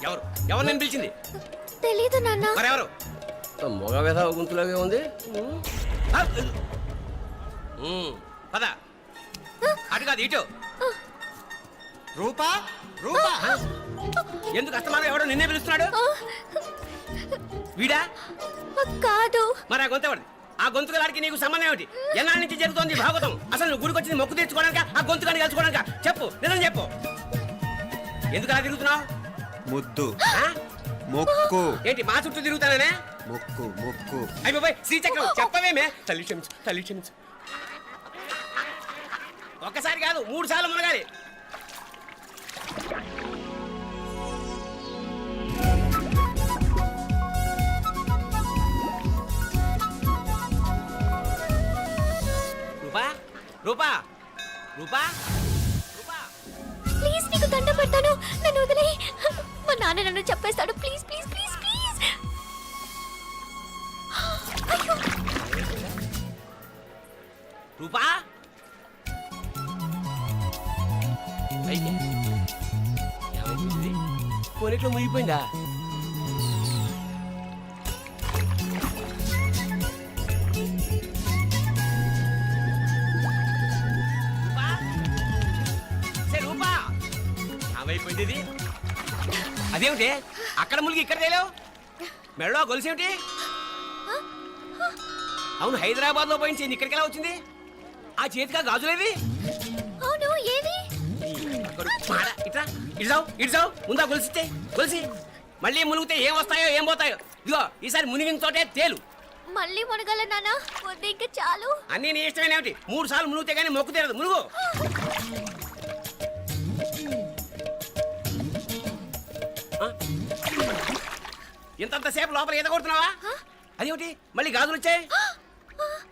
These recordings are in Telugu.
ఎవరు ఎవరు నేను పిలిచింది? తెలీదు నాన్న. మరెవరు? మగ వేధ గుంతులాగే ఉంది. పద అటు కాదు ఇటు. రూపా రూపా ఎందుకు అస్తమానం ఎవడో నిన్నే పిలుస్తున్నాడు? వీడా కాదు. మరి ఆ గొంతు ఎవరిది? ఆ గొంతుగాడికి నీకు సంబంధం ఏమిటి? ఎన్నాళ్ళ నుంచి జరుగుతోంది భాగవతం? అసలు నువ్వు గుడికి వచ్చింది మొక్కు తీర్చుకోవడానిక, ఆ గొంతుగాని కలుసుకోవడానిక? చెప్పు, నిజం చెప్పు. ఎందుకు అలా తిరుగుతున్నావు? ముద్దు మొక్కు. ఏంటి మా చుట్టూ తిరుగుతానే? మొక్కు మొక్కు. అయిపోయి శ్రీచక్రం చెప్పవేమే. తల్లి క్షమించు, తల్లి క్షమించు. ఒక్కసారి కాదు 3 సార్లు మునగాలి. రూపా రూపా రూపా రూపా ప్లీజ్ నీకు దండం పెడతాను, నన్ను వదిలేయ్. మా నాన్న నన్ను చెప్పేస్తాడు. Please please please please. అయ్యో రూపా కొనిట్లో మునిగిపోయిందా? రూపా ఏమైపోయింది ఇది? అదేమిటి అక్కడ మునిగి ఇక్కడ తేలేవు? మెడలో గొలుసేమిటి? అవును, హైదరాబాద్ లో పోయించింది, ఇక్కడికి ఎలా వచ్చింది? ఆ చేతిగా గాజులేవి? అవును, ఏది? ఇట్రా ఇడ్సావు ముందా గొలిసితే గొలిసి మళ్ళీ మునిగితే ఏం వస్తాయో ఏం పోతాయో. ఇదిగో ఈసారి మునిగిన చోటే తేలు. మళ్ళీ మునగల నాన్న, వద్దు ఇంకా చాలు. అన్నీ నీ ఇష్టమేనేమిటి? 3 సార్లు మునిగితే గానీ మొక్కు తీరదు. మునుగు. ఇంతంతసేపు లోపల ఈత కొడుతున్నావా? అదేమిటి మళ్ళీ గాజులు వచ్చాయి?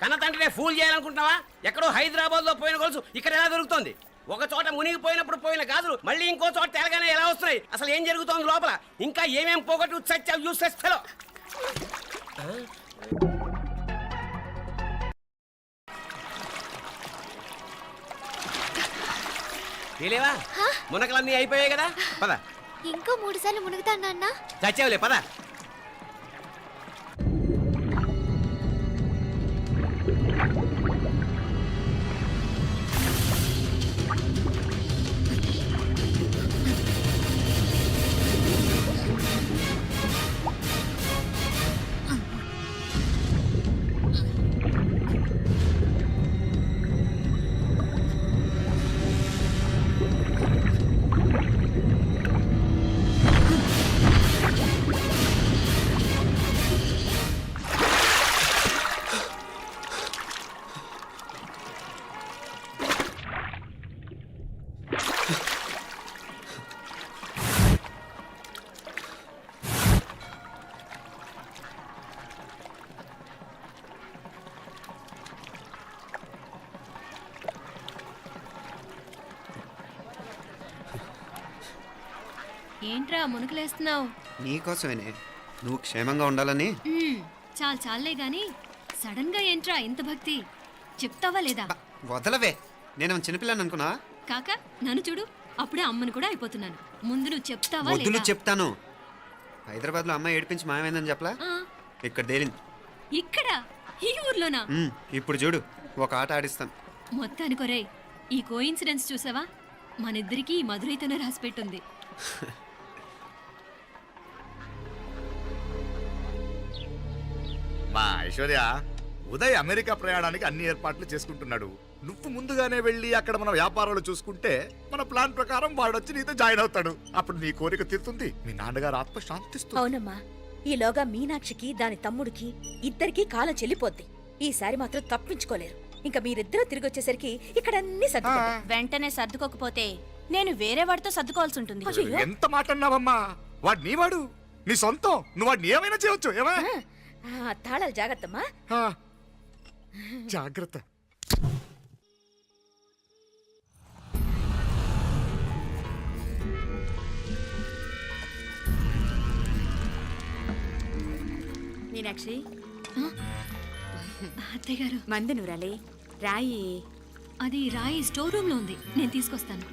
కన్న తండ్రినే ఫూల్ చేయాలనుకుంటున్నావా? ఎక్కడో హైదరాబాద్ లో పోయిన గొలుసు ఇక్కడ ఎలా దొరుకుతుంది? ఒక చోట మునిగిపోయినప్పుడు పోయిన గాజులు మళ్ళీ ఇంకో చోట తేలగానే ఎలా వస్తున్నాయి? అసలు ఏం జరుగుతోంది లోపల? ఇంకా ఏమేం పోగొట్టు చచ్చావు యూస్లెస్ ఫెలో. తెలియవా? మునకలన్నీ అయిపోయాయి కదా, పద. ఇంకో 3 సార్లు మునుగుతాను నాన్న. చచ్చావులే, పద. ఏంట్రా మునుకులేస్తున్నావు? నీకోసమేనే, నువ్వు క్షేమంగా ఉండాలని. చాలే గాని సడన్ గా ఏంట్రా ఇంత భక్తి? చెప్తావా లేదా? వదలవే, నేను చిన్నపిల్లని అనుకున్నా. కాక నన్ను చూడు, అప్పుడే అమ్మను కూడా అయిపోతున్నాను. ముందు నువ్వు చెప్తావా వద్దు, లేదా? చెప్తాను. హైదరాబాద్ లో అమ్మాయి ఏడిపించి మాయమైందని చెప్పలా? ఇక్కడ తేలింది. ఇక్కడ ఈ ఊర్లోనా? ఇప్పుడు చూడు, ఒక ఆట ఆడిస్తాను. మొత్తానికొరే ఈ కోయిన్సిడెన్స్ చూసావా? మనిద్దరికి మధురైతోనే రాసిపెట్టుంది. మా ఐశ్వర్య, ఉదయ్ అమెరికా ప్రయాణానికి అన్ని ఏర్పాట్లు చేసుకుంటున్నాడు. నువ్వు ముందుగానే వెళ్ళి అక్కడ మన వ్యాపారాలు చూసుకుంటే మన ప్లాన్ ప్రకారం వాడొచ్చి నీతో జాయిన్ అవుతాడు. అప్పుడు నీ కోరిక తీరుతుంది, మీ నాన్నగారు ఆత్మ శాంతిస్తుంది. అవునమ్మా, ఈలోగా మీనాక్షికి దాని తమ్ముడికి ఇద్దరికి కాలం చెల్లిపోద్ది. ఈసారి మాత్రం తప్పించుకోలేరు. ఇంకా మీరిద్దరూ తిరిగి వచ్చేసరికి ఇక్కడ అన్ని వెంటనే సర్దుకోకపోతే నేను వేరే వాడితో సర్దుకోవాల్సి ఉంటుంది. ఎంత మాట అన్నావమ్మా? వాడు నీ వాడు, నీ సొంతం. నువ్వు వాడిని ఏమైనా చేయొచ్చు. ఏమా తాళాలు జాగ్రత్తమ్మా. జాగ్రత్త. మీనాక్షి, అత్తయ్య గారు, మందు నూరాలి. రాయి అది రాయి స్టోర్ రూమ్ లో ఉంది, నేను తీసుకొస్తాను.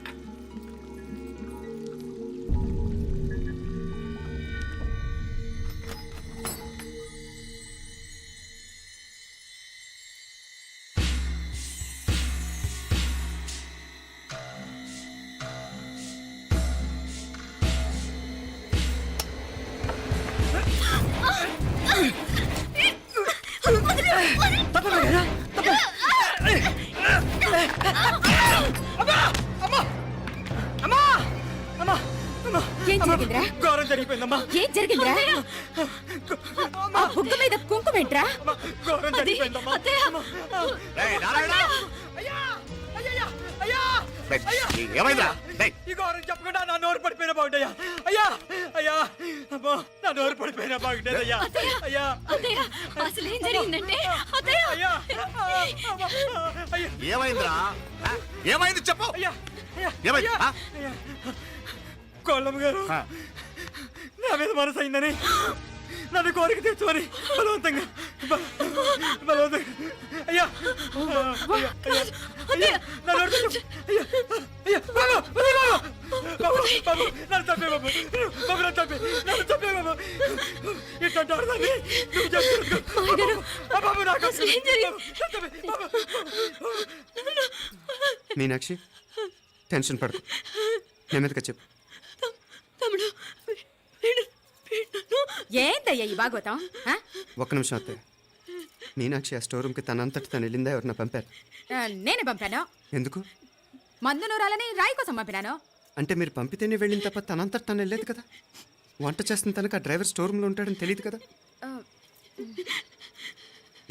ఏం జరిగిందిరా? ఘోరం జరిగిపోయిందమ్మా. ఏం జరిగిందిరా? ఆ బుగ్గ మీద కుంకుమేంట్రా? ఘోరం జరిగిపోయిందమ్మా. రేయ్, నారాయణ! అయ్యా అయ్యా అయ్యా రేయ్, ఏమైందిరా? రేయ్, ఈ ఘోరం చెప్పకుండా నా నోరు పడిపోయినా బాగుంటాయా? అయ్యా అయ్యా అమ్మా, నా నోరు పడిపోయినా బాగుంటేదయ్యా. అయ్యా అత్తయ్య అసలు ఏం జరిగిందంటే అత్తయ్య అయ్యా అమ్మా, అయ్యా ఏమైందిరా? ఆ? ఏమైంది చెప్పు. అయ్యా అయ్యా ఏమైంది? ఆ? అయ్యా. కోళ్ళమ్మ గారు ఆ. నా మీద మనసు అయిందని నన్ను కోరిక తెచ్చుకొని బలవంతంగా బలవంతంగా అయ్యా అయ్యా అయ్యా అయ్యా నన్ను అడుగు. అయ్యా అయ్యా బాబు బాబు బాబు నన్ను చంపే బాబు బాబు నన్ను చంపే బాబు ఇట్లాంటి ఆడదాన్ని నువ్వు చెప్తున్నా బాబు నాకు బాబు. మీనాక్షి టెన్షన్ పడకు నెమ్మదిగా చెప్పు. తమ్ముడు వీడు ఏందయ్యా ఈ భాగవతం? ఆ? ఒక్క నిమిషం అత్తయ్య. మీనాక్షి ఆ స్టోర్ రూమ్కి తనంతటి తను వెళ్ళిందా ఎవరన్నా పంపారు? నేనే పంపాను. ఎందుకు? మందు నూరాలని రాయి కోసం పంపినాను. అంటే మీరు పంపితేనే వెళ్ళిన తప్ప తనంతటి తను వెళ్ళలేదు కదా. వంట చేస్తున్న తనకు ఆ డ్రైవర్ స్టోర్ రూమ్లో ఉంటాడని తెలియదు కదా.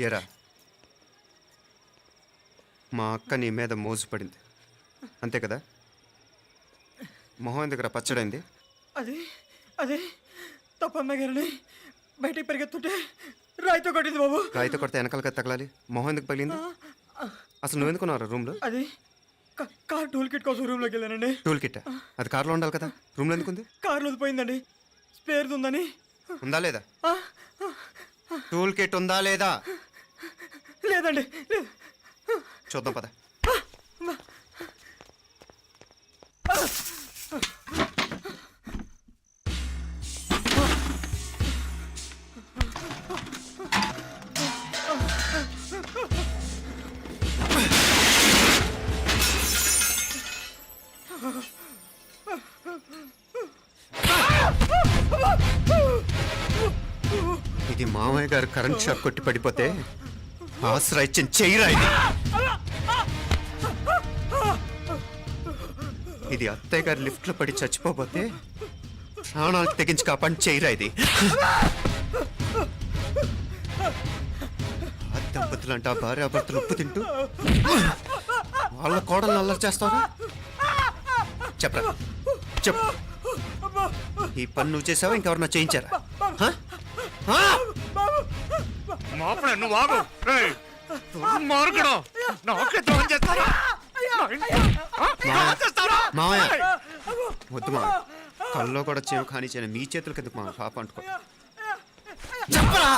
ఏరా మా అక్క నీ మీద మోజు పడింది అంతే కదా. మొహం ఎందుకు పచ్చడైంది? అది అది తప్పమ్మ గారిని బయటికి పరిగెత్తుంటే రాయితో కొట్టింది బాబు. రాయితో కొడితే వెనకాలగా తగలాలి. మొహం ఎందుకు పగిలింది? అసలు నువ్వు ఎందుకున్నావు రూమ్లో? అది కార్ టూల్ కిట్ కోసం రూమ్లోకి వెళ్ళానండి. టూల్ కిట్ అది కార్లో ఉండాలి కదా. రూమ్లో ఎందుకుంది? కార్లో పోయిందండి. స్పేర్ ఉందని. ఉందా లేదా? టూల్ కిట్ ఉందా లేదా లేదండి లేదు. చూద్దాం పద. ఇది మామయ్య గారు కరెంట్ షాక్ కొట్టి పడిపోతే ఆసరా ఇచ్చిన చెయ్యిరా ఇది. ఇది అత్తయ్య గారు లిఫ్ట్ లో పడి చచ్చిపోతే ప్రాణాలకు తెగించి కాపాడి చెయ్యిరా ఇది. ఆ దంపతులు అంటే ఆ భార్యాభర్తలు ఉప్పు తింటూ వాళ్ళ కోడలు అల్లరి చేస్తారా? చెప్పరా చెప్పు. ఈ పని నువ్వు చేసావా ఇంకెవరన్నా చేయించారా? హ? హ? మాపడే నువ్వు ఆగు. రేయ్, దుర్మార్గుడు. నాకే ద్రోహం చేస్తారా? మావయ్య వద్దు మా కల్లో కూడా చేయం కానీ చేయను. మీ చేతుల కింద మా పాప అంటుకో. చెప్పరా?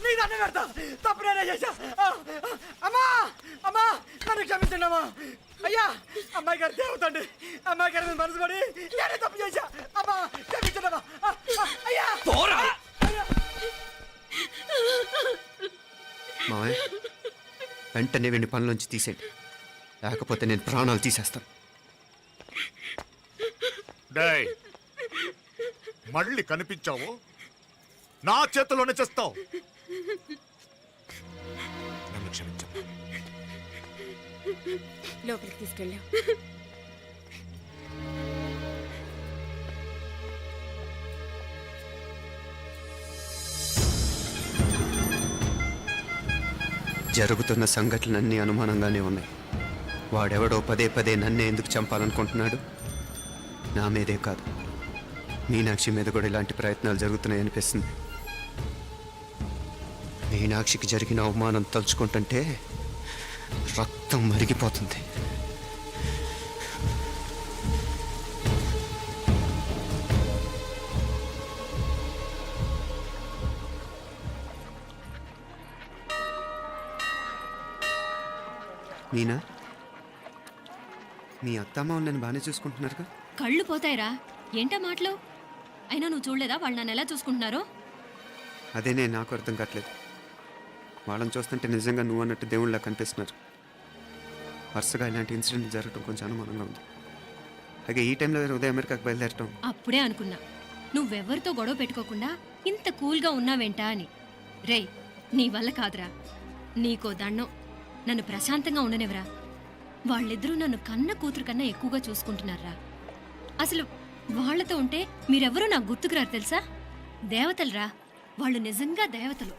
నీ దండం పెడతా. తప్పు నేనే చేశా. అమ్మా అమ్మా నన్ను క్షమించండి అమ్మా. అయ్యా అమ్మాయి గారు దేవతండి. అమ్మాయి గారి మీద మనసు పడి నేనే తప్పు చేశా. అమ్మా క్షమించండి అమ్మా. అయ్యా మావయ్య వెంటనే వెండి పనులోంచి తీసేయండి, లేకపోతే నేను ప్రాణాలు తీసేస్తాను. డేయ్, మళ్ళీ కనిపించావు నా చేతిలోనే చేస్తావు. నన్ను క్షమించు. లోపలికి తీసుకెళ్ళాం. జరుగుతున్న సంఘటనలన్నీ అనుమానంగానే ఉన్నాయి. వాడెవడో పదే పదే నన్నే ఎందుకు చంపాలనుకుంటున్నాడు? నా మీదే కాదు, మీనాక్షి మీద కూడా ఇలాంటి ప్రయత్నాలు జరుగుతున్నాయి అనిపిస్తుంది. మీనాక్షికి జరిగిన అవమానం తలుచుకుంటుంటే రక్తం మరిగిపోతుంది. మీనా, మీ అత్తమ్మ నన్ను బాగానే చూసుకుంటున్నారుగా? కళ్ళు పోతాయిరా. ఏంటా మాటలు? అయినా నువ్వు చూడలేదా వాళ్ళు నన్ను ఎలా చూసుకుంటున్నారో? అదేనే నాకు అర్థం కావట్లేదు. వాళ్ళని చూస్తుంటే నిజంగా నువ్వు అన్నట్టు దేవుళ్ళ కనిపిస్తున్నారు. వరుసగా ఇలాంటి ఇన్సిడెంట్ జరగడం కొంచెం అనుమానంగా ఉంది. అలాగే ఈ టైంలో ఉదయం అమెరికాకు బయలుదేరటం. అప్పుడే అనుకున్నా నువ్వెవరితో గొడవ పెట్టుకోకుండా ఇంత కూల్గా ఉన్నావేంటా అని. రేయ్, నీ వల్ల కాదురా. నీకో దండం, నన్ను ప్రశాంతంగా ఉండనివరా. వాళ్ళిద్దరూ నన్ను కన్న కూతురు కన్నా ఎక్కువగా చూసుకుంటున్నారా. అసలు వాళ్ళతో ఉంటే మీరెవరూ నాకు గుర్తుకురారు తెలుసా? దేవతలురా, వాళ్ళు నిజంగా దేవతలు.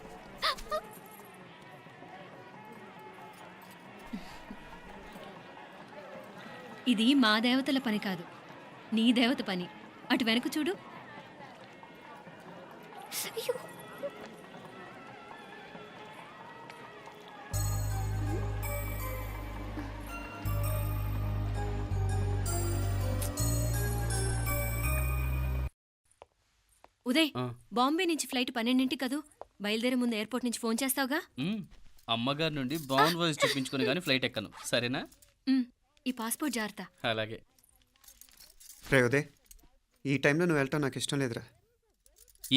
ఇది మా దేవతల పని కాదు, నీ దేవత పని. అటు వెనక చూడు. అయ్యో ఉదయ్, బాంబే నుంచి ఫ్లైట్ 12 కదూ. బయలుదేరే ముందు ఎయిర్పోర్ట్ నుంచి ఫోన్ చేస్తావుగా? అమ్మగారి నుండి బౌండ్ వాయిస్ చూపించుకుని కానీ ఫ్లైట్ ఎక్కను, సరేనా? ఈ పాస్పోర్ట్ జాగ్రత్త. అలాగే. రే ఉదయ్, ఈ టైంలో నువ్వు వెళ్ళటం నాకు ఇష్టం లేదురా.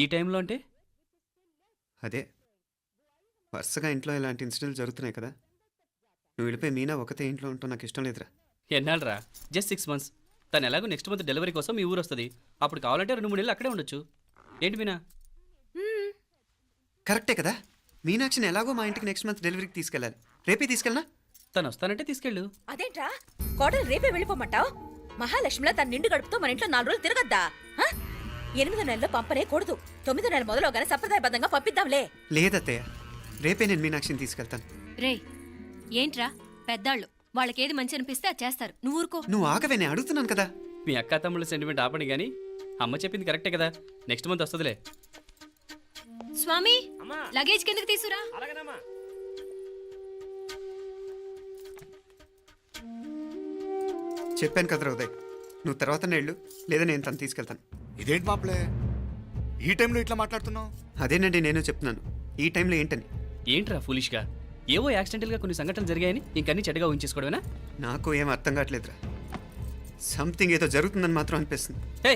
ఈ టైంలో అంటే? అదే వరుసగా ఇంట్లో ఇలాంటి ఇన్సిడెంట్లు జరుగుతున్నాయి కదా, నువ్వు వెళ్ళిపోయి మీనా ఒకతే ఇంట్లో ఉంటావు నాకు ఇష్టం లేదురా. ఎన్నాళ్ళరా? Just 6 months. తను ఎలాగో నెక్స్ట్ మంత్ డెలివరీ కోసం మీ ఊరు వస్తుంది. అప్పుడు కావాలంటే 2-3 నెలలు అక్కడే ఉండొచ్చు. ఏంటి మీనా? కరెక్టే కదా, మీనాక్షిని ఎలాగో మా ఇంటికి నెక్స్ట్ మంత్ డెలివరీకి తీసుకెళ్ళాలి. రేపే తీసుకెళ్ళనా? తను వస్తానంటే తీసుకెళ్ళు. అదేంట్రా కోడలు రేపే వెళ్ళిపోమంటావు? మహాలక్ష్మిలా తన నిండు గడుపుతో మన ఇంట్లో 4 రోజులు తిరగద్దా? 8వ నెలలో పంపనే కూడదు. 9వ నెల మొదలుగానే సంప్రదాయబద్ధంగా పంపిద్దాంలే. లేదత్తయ్య, రేపే నేను మీనాక్షిని తీసుకెళ్తాను. రే, ఏంట్రా పెద్దాళ్ళు, వాళ్ళకేది మంచి అనిపిస్తే అది చేస్తారు. నువ్వు ఊరుకో. నువ్వు ఆగవే, నేను అడుగుతున్నాను కదా. మీ అక్క తమ్ముళ్ళ సెంటిమెంట్ ఆపండి కానీ అమ్మ చెప్పింది కరెక్టే కదా, నెక్స్ట్ మంత్ వస్తుందిలే. స్వామి, లగేజ్ కిందకి తీసురా. అలాగేనమ్మా. చెప్పాను కదరా ఉదయ్, నువ్వు తర్వాత నేళ్ళు లేదా నేను తను తీసుకెళ్తాను. ఇదేంటి మాప్లే ఈ టైంలో ఇట్లా మాట్లాడుతున్నావు? అదేనండి నేను చెప్తున్నాను, ఈ టైంలో ఏంటని. ఏంట్రా ఫులిష్గా? ఏవో యాక్సిడెంటల్గా కొన్ని సంఘటనలు జరిగాయని ఇంకన్నీ చెడ్డగా ఊహించేసుకోవడమేనా? నాకు ఏం అర్థం కావట్లేదురా, సంథింగ్ ఏదో జరుగుతుందని మాత్రం అనిపిస్తుంది. హే,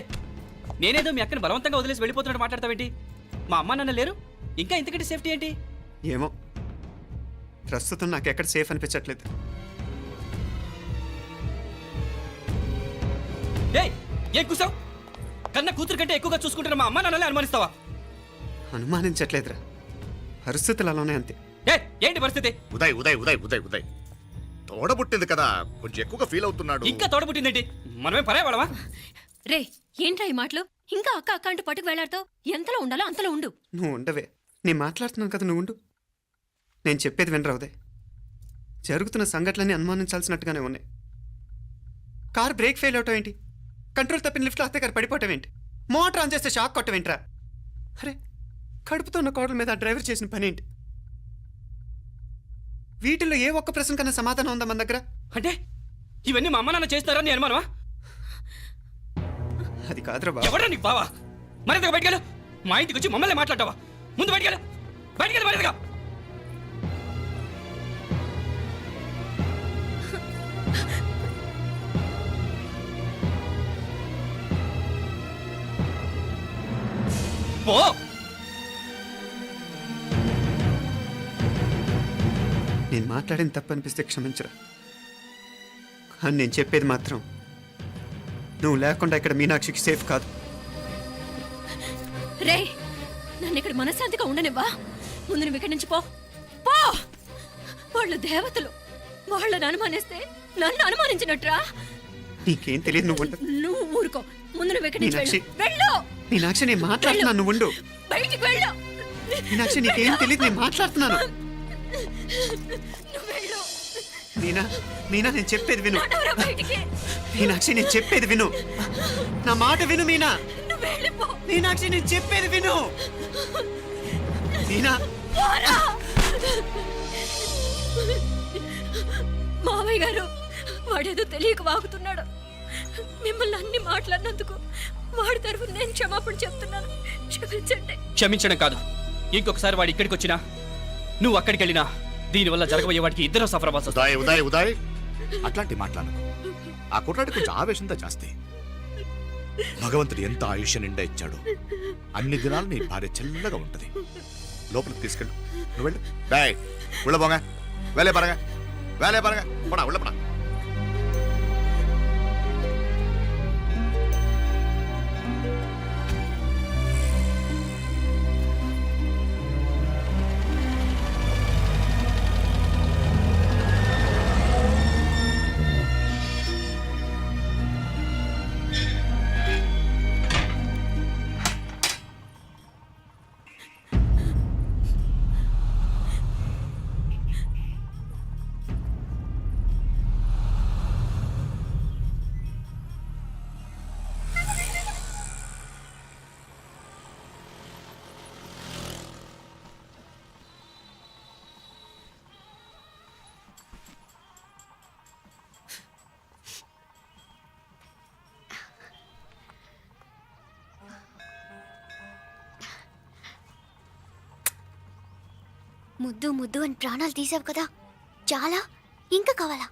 నేనేదో మీ అక్కని బలవంతంగా వదిలేసి వెళ్ళిపోతున్నట్టు మాట్లాడతావేంటి? మా అమ్మ నాన్న లేరు, ఇంకా ఇంతకంటే సేఫ్టీ ఏంటి? ఏమో, ప్రస్తుతం నాకు ఎక్కడ సేఫ్ అనిపించట్లేదు. ఏయ్, ఏం కూసావు? కన్న కూతురు కంటే ఎక్కువగా చూసుకుంటున్న మా అమ్మ నాన్నలే అనుమానిస్తావా? అనుమానించట్లేదురా, పరిస్థితులు అలానే అంతే. ఏ, ఏంటి పరిస్థితి? ఉదయ్ ఉదయ్ ఉదయ్ ఉదయ్ ఉదయ్ తోడబుట్టింది కదా, కొంచెం ఎక్కువగా ఫీల్ అవుతున్నాడు. ఇంకా తోడబుట్టిందేంటి? మనమే పరాయవాడవా? రే, ఏంట్రా ఈ మాటలు? ఇంకా అక్క అక్క అంటూ పట్టుకు వెళ్లాడుతావు. ఎంతలో ఉండాలో అంతలో ఉండు. నువ్వు ఉండవే, నేను మాట్లాడుతున్నాను కదా, నువ్వు ఉండు. నేను చెప్పేది వినరా ఉదయ్, జరుగుతున్న సంఘటనలన్నీ అనుమానించాల్సినట్టుగానే ఉన్నాయి. కార్ బ్రేక్ ఫెయిల్ అవటం ఏంటి, కంట్రోల్ తప్పిన లిఫ్ట్లో అత్తే గారు పడిపోవటం ఏంటి, మోటార్ ఆన్ చేస్తే షాక్ కొట్టం ఏంట్రా? అరే, కడుపుతో ఉన్న కోడల మీద ఆ డ్రైవర్ చేసిన పని ఏంటి? వీటిల్లో ఏ ఒక్క ప్రశ్న కన్నా సమాధానం ఉందా మన దగ్గర? అంటే ఇవన్నీ మా అమ్మ నాన్న చేస్తారని నీ అనుమానమా? అది కాదురా బాబు. ఎవరా నీకు బావా? మరింతగా బయటకెళ్ళు. మా ఇంటికి వచ్చి మమ్మల్ని మాట్లాడతావా? ముందు బయటకెళ్ళు, బయటకెళ్ళు మరింతగా. పో. నేను మాట్లాడిన తప్పు అనిపిస్తే క్షమించరా, కానీ నేను చెప్పేది మాత్రం నువ్వు లేకుండా ఇక్కడ మీనాక్షికి సేఫ్ కాదు. రే, నన్ను ఇక్కడ మనశ్శాంతిగా ఉండనివ్వా. ముందు నువ్వు ఇక్కడి నుంచి పో. పో. వాళ్ళు దేవతలు, వాళ్ళని అనుమానిస్తే నన్ను అనుమానించినట్రా. నీకేం తెలియదు, నువ్వు ఉండు. నువ్వు ఊరుకో. ముందు నువ్వు ఇక్కడి నుంచి మీనాక్షి. వెళ్ళు. మీనాక్షి, నేను మాట్లాడుతున్నాను, నువ్వు ఉండు. బయటికి వెళ్ళు. మీనాక్షి, నీకేం తెలియదు, నేను మాట్లాడుతున్నాను. నువ్వు వెళ్ళు. మీనా, మీనా, నేను చెప్పేది విను. నడవరా బయటికి. మీనాక్షి, నేను చెప్పేది విను, నా మాట విను. మీనా, నువ్వు వెళ్ళిపో. మీనాక్షి, నేను చెప్పేది విను. మీనా, పోరా. మావయ్య గారు, వాడేదో తెలియక వాగుతున్నాడు. మిమ్మల్ని అన్ని మాట్లాడినందుకు వాడి తరఫున నేను క్షమాపణ చెప్తున్నాను. క్షమించండి. క్షమించడం కాదు, ఇంకొకసారి వాడు ఇక్కడికి వచ్చినా నువ్వు అక్కడికి వెళ్ళినా దీనివల్ల జరగబోయే వాడికి ఇద్దరు సఫర్ అవ్వాల్సి వస్తుంది. ఉదయ్ ఉదయ్ ఉదయ్ అట్లాంటి మాట్లాడకు. ఆ కుట్రాడి కొంచెం ఆవేశంతో జాస్తి. భగవంతుడు ఎంత ఆయుష్య నిండా ఇచ్చాడు, అన్ని దినాలు నీ భార్య చల్లగా ఉంటది. లోపలికి తీసుకెళ్ళు, నువ్వు వెళ్ళు. డాయ్ ఉళ్ళ పోగా, వేలే పరగా, వేలే పరగా, పడా ఉళ్ళ పడా. ముద్దు ముద్దు అని ప్రాణాలు తీసావు కదా, చాలా ఇంకా కావాలా?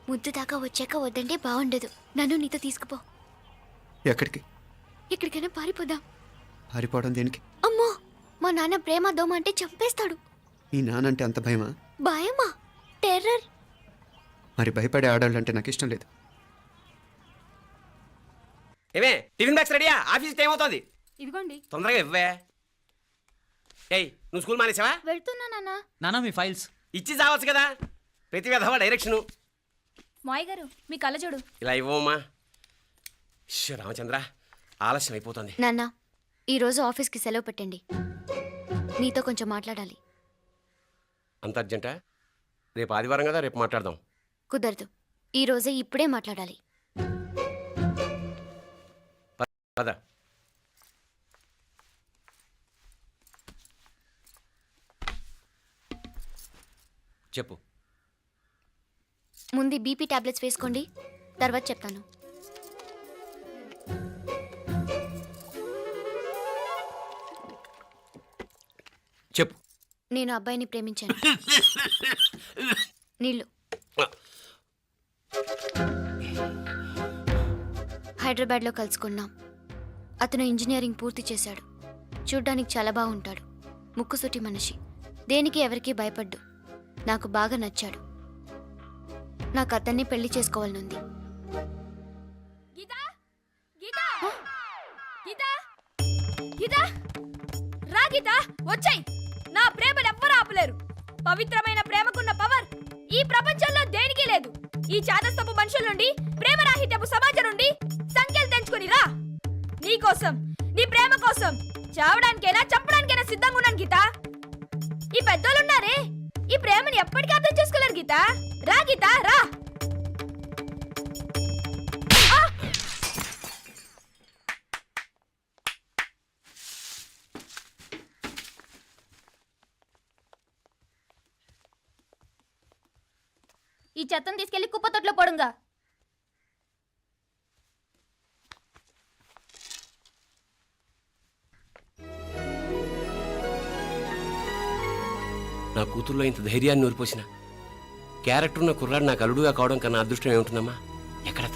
ముద్దు దాకా వచ్చాక వద్దంటే బాగుండదు. నన్ను నీతో తీసుకుపో. ఎక్కడికి? ఎక్కడికైనా పారిపోదాం. పారిపోవడం దేనికి? అమ్మో, మా నాన్న ప్రేమ దోమ అంటే చంపేస్తాడు. ఈ నానంటే అంత భయమా? భయమా? టెర్రర్. మరి భయపడే ఆడాలంటే నాకు ఇష్టం లేదు. ఏమే టిఫిన్ బ్యాగ్స్ రెడీయా? ఆఫీస్ టైం అవుతుంది. ఇదిగోండి. తొందరగా ఇవ్వే. ఏయ్ నువ్వు స్కూల్ మానేసావా? వెళ్తున్నా నాన్న. నానా మీ ఫైల్స్ ఇచ్చి చావచ్చు కదా. ప్రతి విధవా డైరెక్షను మాయ్ గారు మీ కళ్ళజోడు. ఇలా ఇవ్వమ్మా. రామచంద్ర ఆలస్యం అయిపోతుంది. నాన్న, ఈరోజు ఆఫీస్కి సెలవు పెట్టండి. నీతో కొంచెం మాట్లాడాలి. అంత అర్జెంటా? రేపు ఆదివారం కదా, రేపు మాట్లాడదాం. కుదరదు, ఈరోజే ఇప్పుడే మాట్లాడాలి. పద. చెప్పు. ముందు బీపీ టాబ్లెట్స్ వేసుకోండి, తర్వాత చెప్తాను. చెప్పు. నేను అబ్బాయిని ప్రేమించాను. నీళ్ళు. హైదరాబాద్లో కలుసుకున్నాం. అతను ఇంజనీరింగ్ పూర్తి చేశాడు. చూడ్డానికి చాలా బాగుంటాడు. ముక్కుసూటి మనిషి. దేనికి ఎవరికీ భయపడ్డు. నాకు బాగా నచ్చాడు. నాకు అతన్ని పెళ్లి చేసుకోవాలనుంది. గీతా గీతా గీతా గీతా రా గీతా, వచ్చాయి. నా ప్రేమను ఎవ్వరూ ఆపలేరు. పవిత్రమైన ప్రేమకున్న పవర్ ఈ ప్రపంచంలో దేనికి లేదు. ఈ చాదస్తపు మనుషుల నుండి, ప్రేమరాహిత్యపు సమాజం నుండి సంఖ్యలు తెంచుకుని రా. నీ కోసం, నీ ప్రేమ కోసం చావడానికైనా చంపడానికైనా సిద్ధంగా ఉన్నాను గీతా. ఈ పెద్దోళ్ళున్నారే, ఈ ప్రేమని ఎప్పటికీ అర్థం చేసుకోలేరు గీతా. రా గీతా రా. ఈ చెత్తను తీసుకెళ్లి కుప్పతొట్లో పడుంగా. నా కూతుర్లో ఇంత ధైర్యాన్ని నూరిపోసిన క్యారెక్టర్ ఉన్న కుర్రాడు నాకు అల్లుడుగా కావడం కన్నా అదృష్టం ఏముంటుందమ్మా? ఎక్కడతను?